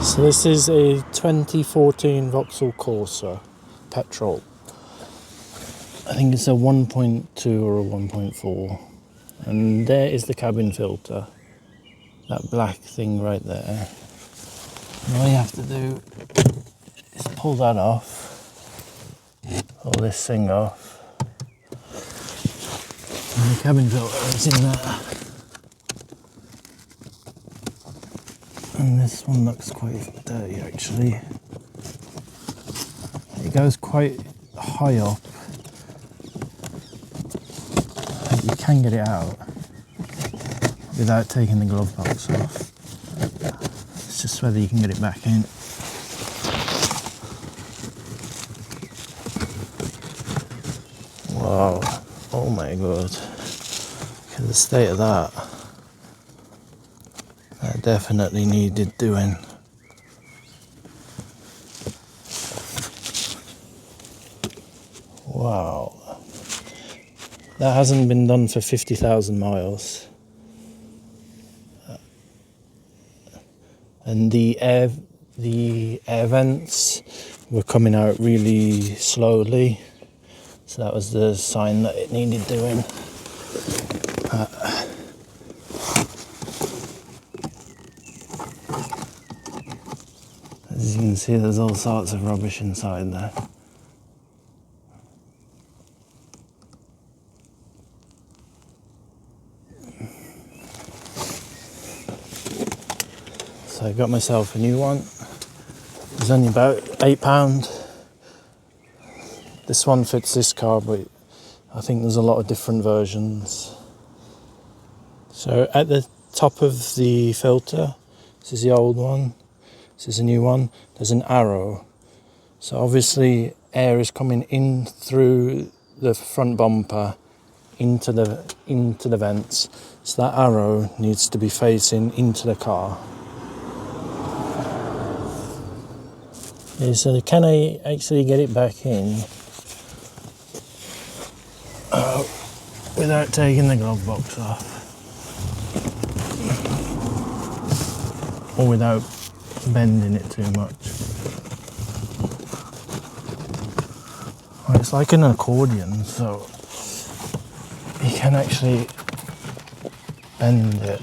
So this is a 2014 Vauxhall Corsa petrol. I think it's a 1.2 or a 1.4. And there is the cabin filter. That black thing right there. And all you have to do is pull that off. Pull this thing off. And the cabin filter is in there. And this one looks quite dirty actually. It goes quite high up. But you can get it out without taking the glove box off. It's just whether you can get it back in. Wow, oh my god. Look at the state of that. That definitely needed doing. Wow. That hasn't been done for 50,000 miles. And the air vents were coming out really slowly. So that was the sign that it needed doing. As you can see, there's all sorts of rubbish inside there. So I got myself a new one. It was only about £8. This one fits this car, but I think there's a lot of different versions. So at the top of the filter, this is the old one. This is a new one. There's an arrow. So obviously air is coming in through the front bumper into the vents. So that arrow needs to be facing into the car. Okay, so can I actually get it back in without taking the glove box off? Or without bending it too much. Well, it's like an accordion, so you can actually bend it.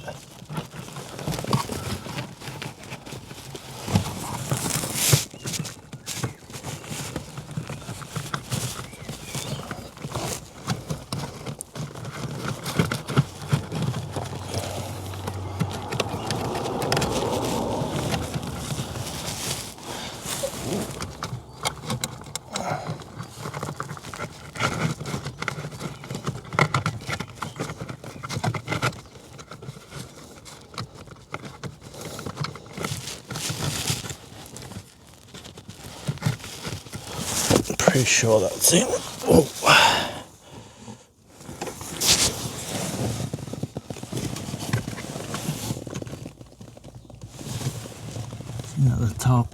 Pretty sure that's it. Oh. At the top.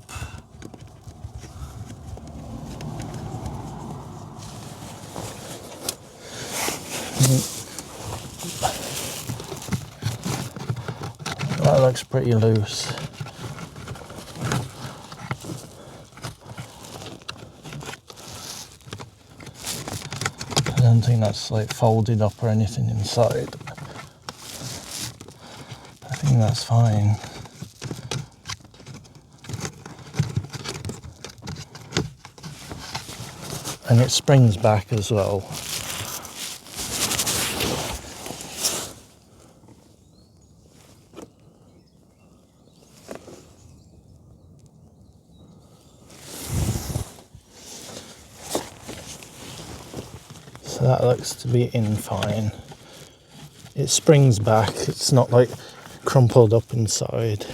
That looks pretty loose. I don't think that's like folded up or anything inside. I think that's fine. And it springs back as well. So that looks to be in fine. It springs back, it's not like crumpled up inside.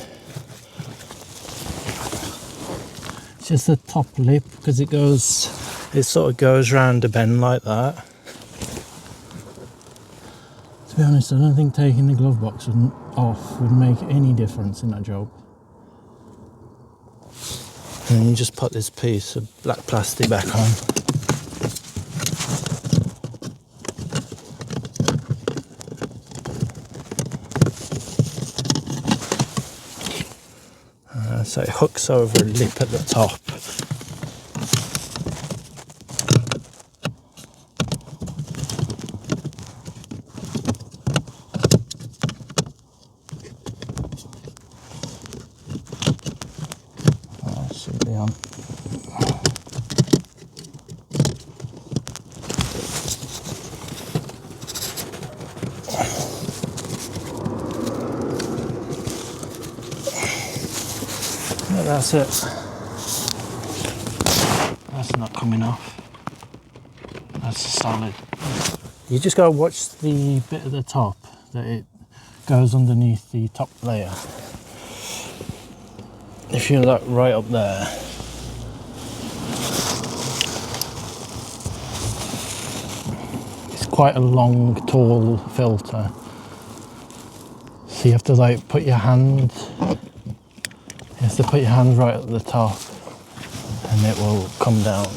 It's just the top lip because it sort of goes round a bend like that. To be honest, I don't think taking the glove box off would make any difference in that job. And then you just put this piece of black plastic back on. So it hooks over a lip at the top. That should be on. Yeah, that's it. That's not coming off. That's solid. You just gotta watch the bit at the top that it goes underneath the top layer. If you look right up there, it's quite a long, tall filter. So you have to like put your hand. You have to put your hand right at the top and it will come down.